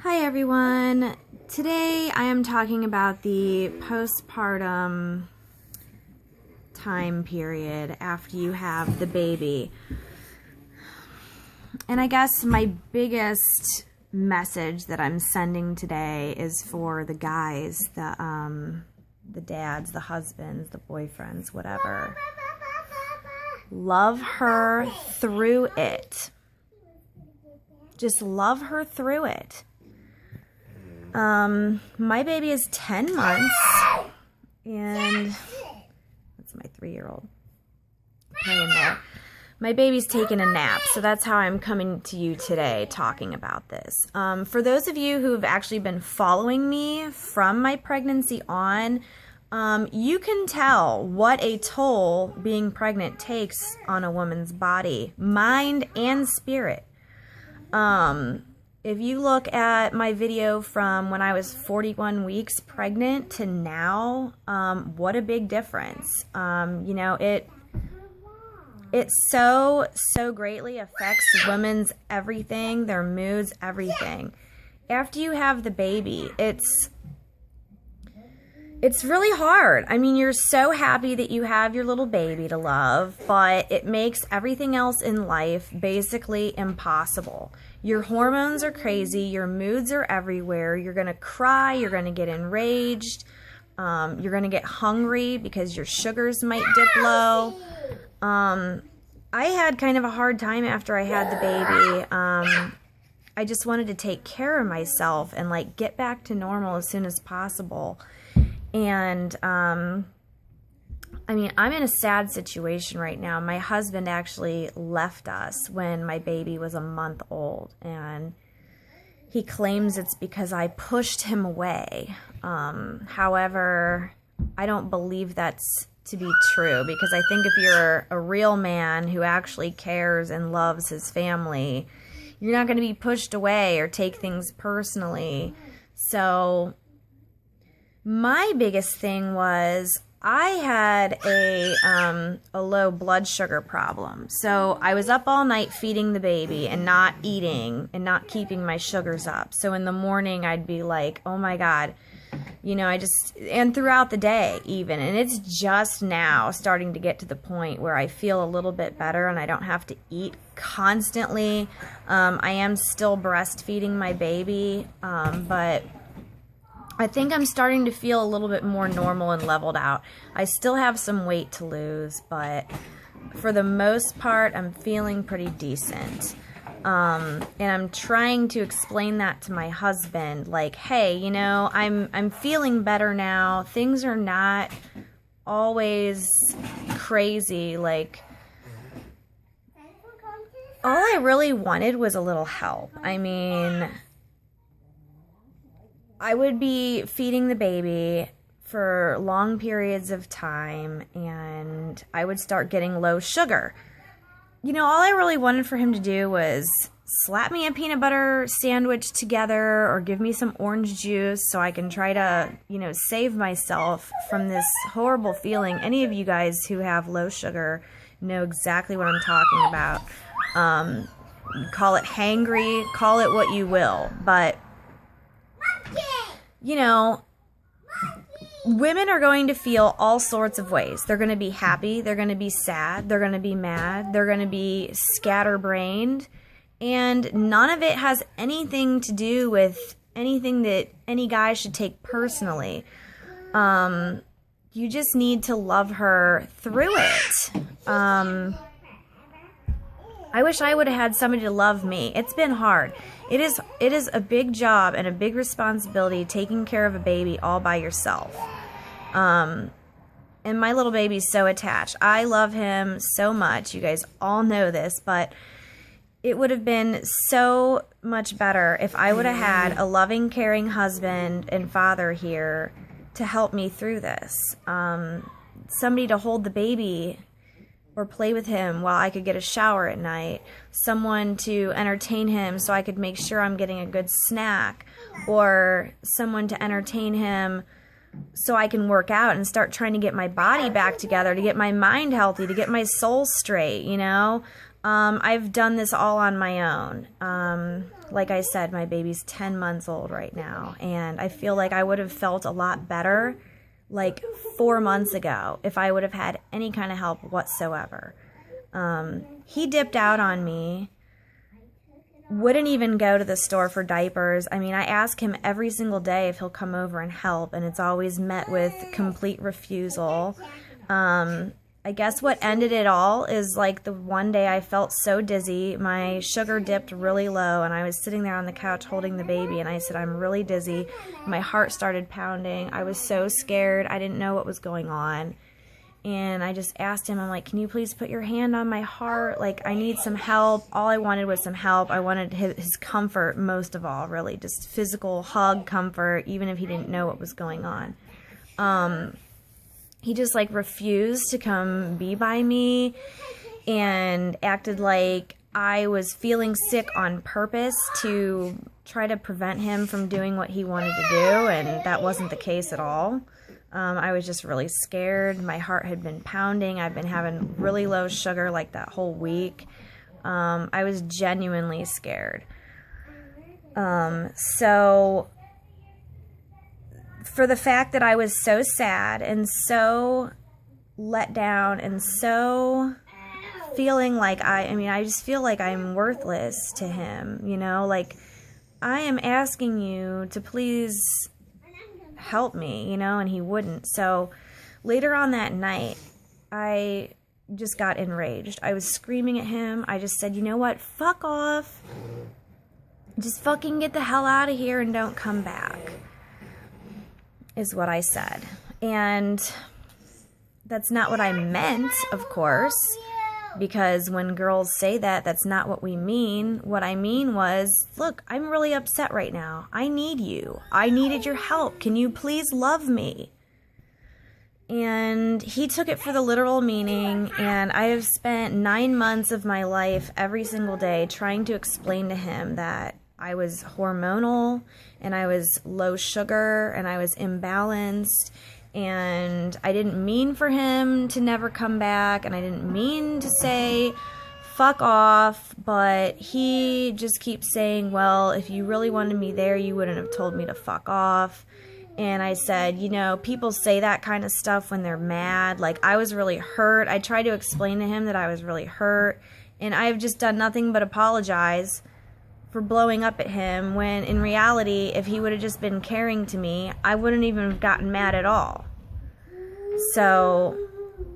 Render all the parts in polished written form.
Hi everyone. Today I am talking about the postpartum time period after you have the baby. And I guess my biggest message that I'm sending today is for the guys, the dads, the husbands, the boyfriends, whatever. Love her through it. Just love her through it. My baby is 10 months, and that's my 3-year-old laying there. My baby's taking a nap, so that's how I'm coming to you today talking about this. For those of you who have actually been following me from my pregnancy on, you can tell what a toll being pregnant takes on a woman's body, mind, and spirit. If you look at my video from when I was 41 weeks pregnant to now, what a big difference. You know, it so greatly affects women's everything, their moods, everything. After you have the baby, it's really hard. I mean, you're so happy that you have your little baby to love, but it makes everything else in life basically impossible. Your hormones are crazy. Your moods are everywhere. You're going to cry. You're going to get enraged. You're going to get hungry because your sugars might dip low. I had kind of a hard time after I had the baby. I just wanted to take care of myself and like get back to normal as soon as possible. And, I mean, I'm in a sad situation right now. My husband actually left us when my baby was a month old, and he claims it's because I pushed him away. However, I don't believe that's to be true, because I think if you're a real man who actually cares and loves his family, you're not going to be pushed away or take things personally. So my biggest thing was I had a low blood sugar problem. So I was up all night feeding the baby and not eating and not keeping my sugars up. So in the morning I'd be like, oh my God, you know, and throughout the day even. And it's just now starting to get to the point where I feel a little bit better and I don't have to eat constantly. I am still breastfeeding my baby, but I think I'm starting to feel a little bit more normal and leveled out. I still have some weight to lose, but for the most part, I'm feeling pretty decent. And I'm trying to explain that to my husband, like, hey, you know, I'm feeling better now. Things are not always crazy. Like, all I really wanted was a little help. I mean, I would be feeding the baby for long periods of time, and I would start getting low sugar. You know, all I really wanted for him to do was slap me a peanut butter sandwich together or give me some orange juice so I can try to, you know, save myself from this horrible feeling. Any of you guys who have low sugar know exactly what I'm talking about. Call it hangry, call it what you will, but you know, women are going to feel all sorts of ways. They're going to be happy. They're going to be sad. They're going to be mad. They're going to be scatterbrained. And none of it has anything to do with anything that any guy should take personally. You just need to love her through it. I wish I would have had somebody to love me. It's been hard. It is a big job and a big responsibility taking care of a baby all by yourself. And my little baby's so attached. I love him so much. You guys all know this, but it would have been so much better if I would have had a loving, caring husband and father here to help me through this. Somebody to hold the baby or play with him while I could get a shower at night, someone to entertain him so I could make sure I'm getting a good snack, or someone to entertain him so I can work out and start trying to get my body back together, to get my mind healthy, to get my soul straight, you know? I've done this all on my own. Like I said, my baby's 10 months old right now, and I feel like I would have felt a lot better like 4 months ago if I would have had any kind of help whatsoever. He dipped out on me, wouldn't even go to the store for diapers. I mean, I ask him every single day if he'll come over and help, and it's always met with complete refusal. I guess what ended it all is like the one day I felt so dizzy, my sugar dipped really low, and I was sitting there on the couch holding the baby, and I said, I'm really dizzy. My heart started pounding. I was so scared. I didn't know what was going on. And I just asked him, I'm like, can you please put your hand on my heart? Like, I need some help. All I wanted was some help. I wanted his comfort most of all, really. Just physical hug comfort, even if he didn't know what was going on. He just, like, refused to come be by me and acted like I was feeling sick on purpose to try to prevent him from doing what he wanted to do, and that wasn't the case at all. I was just really scared. My heart had been pounding. I've been having really low sugar like that whole week. I was genuinely scared. So for the fact that I was so sad and so let down and so feeling like I just feel like I'm worthless to him, you know, like I am asking you to please help me, you know, and he wouldn't. So later on that night, I just got enraged. I was screaming at him. I just said, you know what, fuck off. Just fucking get the hell out of here and don't come back, is what I said. And that's not what I meant, of course, because when girls say that, that's not what we mean. What I mean was, look, I'm really upset right now. I need you. I needed your help. Can you please love me? And he took it for the literal meaning, and I have spent 9 months of my life every single day trying to explain to him that I was hormonal, and I was low sugar, and I was imbalanced, and I didn't mean for him to never come back, and I didn't mean to say fuck off, but he just keeps saying, well, if you really wanted me there, you wouldn't have told me to fuck off. And I said, you know, people say that kind of stuff when they're mad. Like, I was really hurt. I tried to explain to him that I was really hurt, and I have just done nothing but apologize for blowing up at him, when in reality, if he would have just been caring to me, I wouldn't even have gotten mad at all. So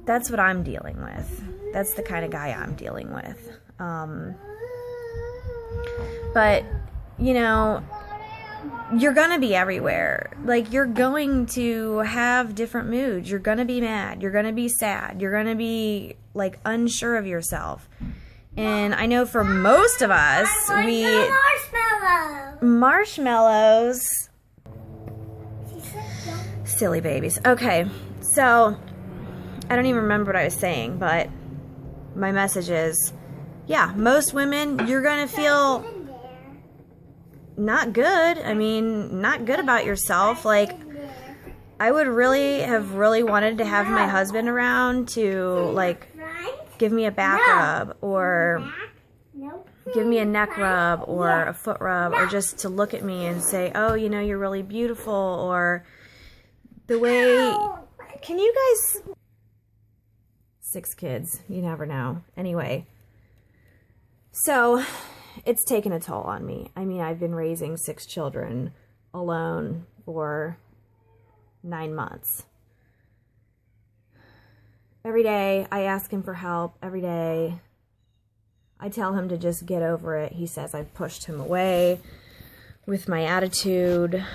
that's what I'm dealing with. That's the kind of guy I'm dealing with. But, you know, you're going to be everywhere. Like, you're going to have different moods. You're going to be mad. You're going to be sad. You're going to be, like, unsure of yourself. And I know for most of us, marshmallows. Silly babies. Okay, so I don't even remember what I was saying, but my message is, yeah, most women, you're going to feel not good. I mean, not good about yourself. Like, I would really have wanted to have my husband around to, like, give me a back rub, or give me a neck rub, or a foot rub, or just to look at me and say, oh, you know, you're really beautiful, or the way, can you guys, 6 kids, you never know. Anyway, so it's taken a toll on me. I mean, I've been raising 6 children alone for 9 months. Every day, I ask him for help. Every day, I tell him to just get over it. He says I pushed him away with my attitude.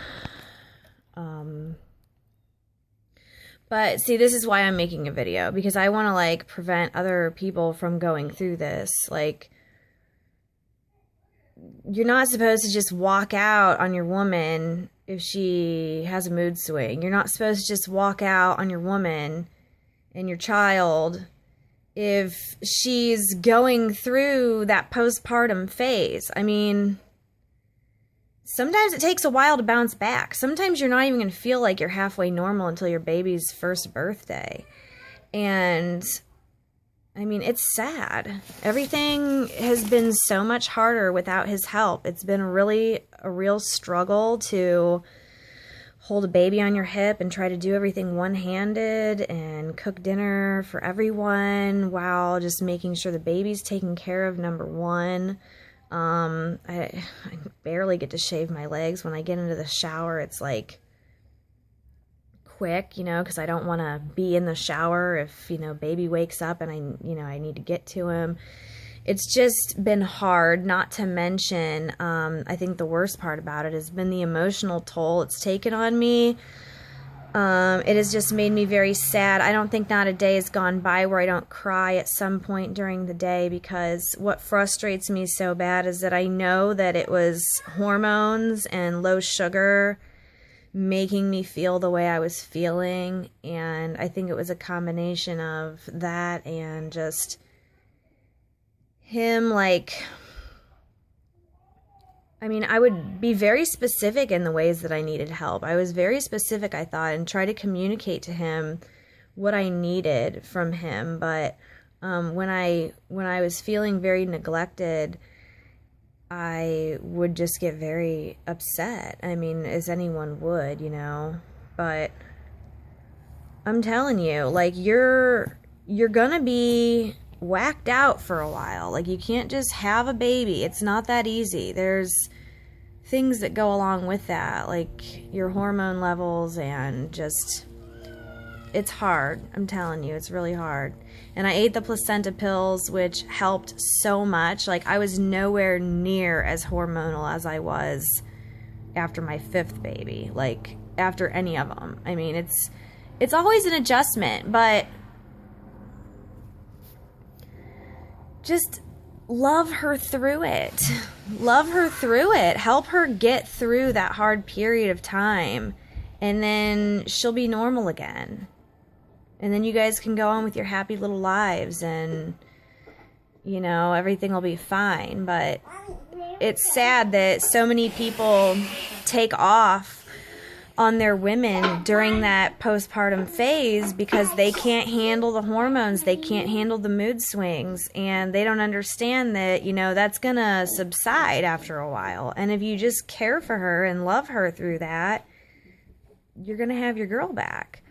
But see, this is why I'm making a video, because I want to, like, prevent other people from going through this. Like, you're not supposed to just walk out on your woman if she has a mood swing. You're not supposed to just walk out on your woman and your child if she's going through that postpartum phase. I mean, sometimes it takes a while to bounce back. Sometimes you're not even going to feel like you're halfway normal until your baby's first birthday. And I mean, it's sad. Everything has been so much harder without his help. It's been really a real struggle to hold a baby on your hip and try to do everything one-handed and cook dinner for everyone while just making sure the baby's taken care of, number one. I barely get to shave my legs. When I get into the shower, it's like quick, because I don't want to be in the shower if, baby wakes up and I need to get to him. It's just been hard, not to mention, I think the worst part about it has been the emotional toll it's taken on me. It has just made me very sad. I don't think not a day has gone by where I don't cry at some point during the day, because what frustrates me so bad is that I know that it was hormones and low sugar making me feel the way I was feeling, and I think it was a combination of that and just him, I would be very specific in the ways that I needed help. I was very specific, I thought, and try to communicate to him what I needed from him, but when I was feeling very neglected, I would just get very upset. As anyone would, but I'm telling you, you're gonna be whacked out for a while. You can't just have a baby. It's not that easy. There's things that go along with that, like your hormone levels, and just, it's hard. I'm telling you, it's really hard. And I ate the placenta pills, which helped so much. I was nowhere near as hormonal as I was after my 5th baby, after any of them. It's always an adjustment, but just love her through it. Love her through it. Help her get through that hard period of time, and then she'll be normal again. And then you guys can go on with your happy little lives, and, everything will be fine. But it's sad that so many people take off on their women during that postpartum phase because they can't handle the hormones, they can't handle the mood swings, and they don't understand that, that's gonna subside after a while. And if you just care for her and love her through that, you're gonna have your girl back.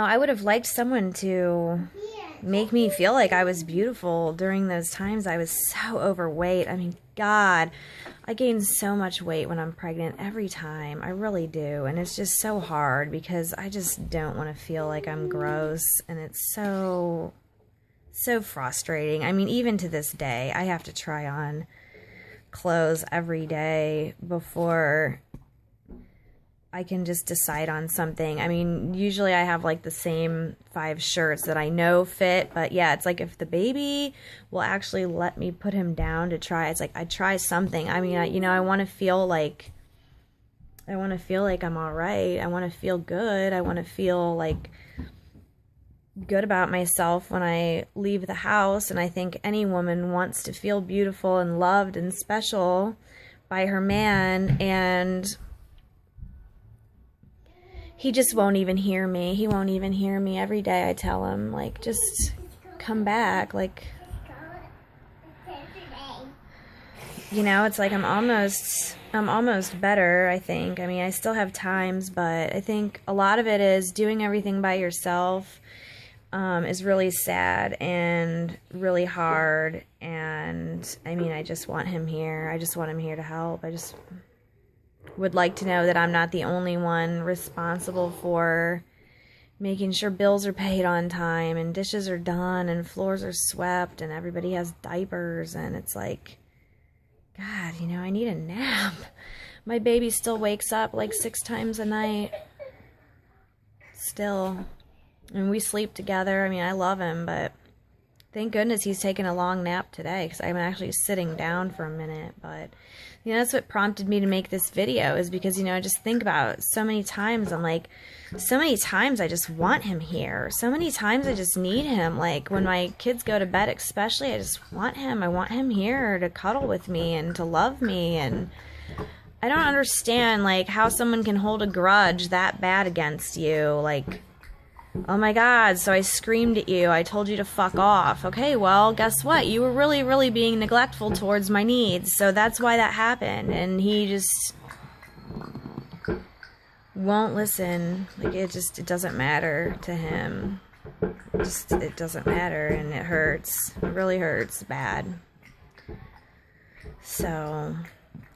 I would have liked someone to make me feel like I was beautiful during those times I was so overweight. God, I gain so much weight when I'm pregnant every time. I really do. And it's just so hard because I just don't want to feel like I'm gross. And it's so frustrating. Even to this day, I have to try on clothes every day before I can just decide on something. Usually I have the same 5 shirts that I know fit, but yeah, it's if the baby will actually let me put him down to try, it's I try something. I want to feel like I'm all right. I want to feel good. I want to feel good about myself when I leave the house, and I think any woman wants to feel beautiful and loved and special by her man, and he just won't even hear me. He won't even hear me. Every day I tell him, just come back. It's I'm almost better, I think. I still have times, but I think a lot of it is doing everything by yourself is really sad and really hard. And, I just want him here. I just want him here to help. I just would like to know that I'm not the only one responsible for making sure bills are paid on time and dishes are done and floors are swept and everybody has diapers, and it's God, I need a nap. My baby still wakes up 6 times a night. Still. And we sleep together. I love him, but thank goodness he's taking a long nap today, because I'm actually sitting down for a minute. But that's what prompted me to make this video, is because, I just think about so many times, so many times I just want him here. So many times I just need him. When my kids go to bed especially, I just want him. I want him here to cuddle with me and to love me. And I don't understand, how someone can hold a grudge that bad against you. Oh my God, so I screamed at you. I told you to fuck off. Okay, well, guess what? You were really, really being neglectful towards my needs. So that's why that happened. And he just won't listen. Like, it doesn't matter to him. It doesn't matter, and it hurts. It really hurts bad. So,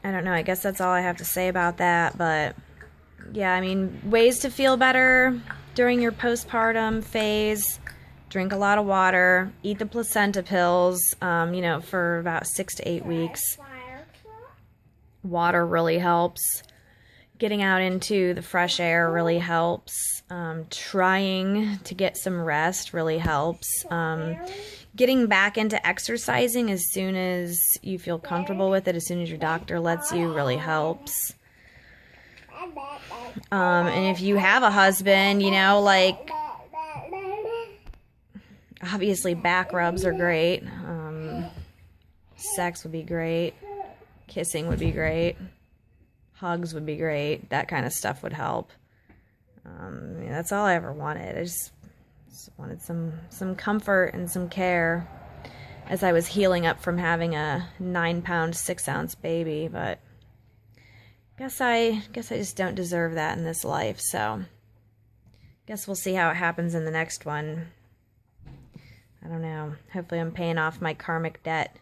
I don't know. I guess that's all I have to say about that. But, yeah, I mean, ways to feel better during your postpartum phase: drink a lot of water, eat the placenta pills, for about 6 to 8 weeks. Water really helps. Getting out into the fresh air really helps. Trying to get some rest really helps. Getting back into exercising as soon as you feel comfortable with it, as soon as your doctor lets you, really helps. And if you have a husband, obviously back rubs are great. Sex would be great. Kissing would be great. Hugs would be great. That kind of stuff would help. That's all I ever wanted. I just wanted some comfort and some care as I was healing up from having a 9-pound, 6-ounce baby. But guess I just don't deserve that in this life. So guess we'll see how it happens in the next one. I don't know. Hopefully I'm paying off my karmic debt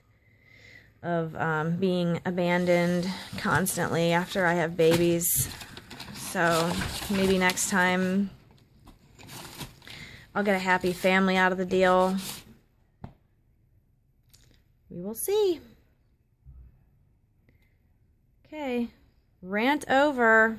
of being abandoned constantly after I have babies. So maybe next time I'll get a happy family out of the deal. We will see. Okay. Rant over.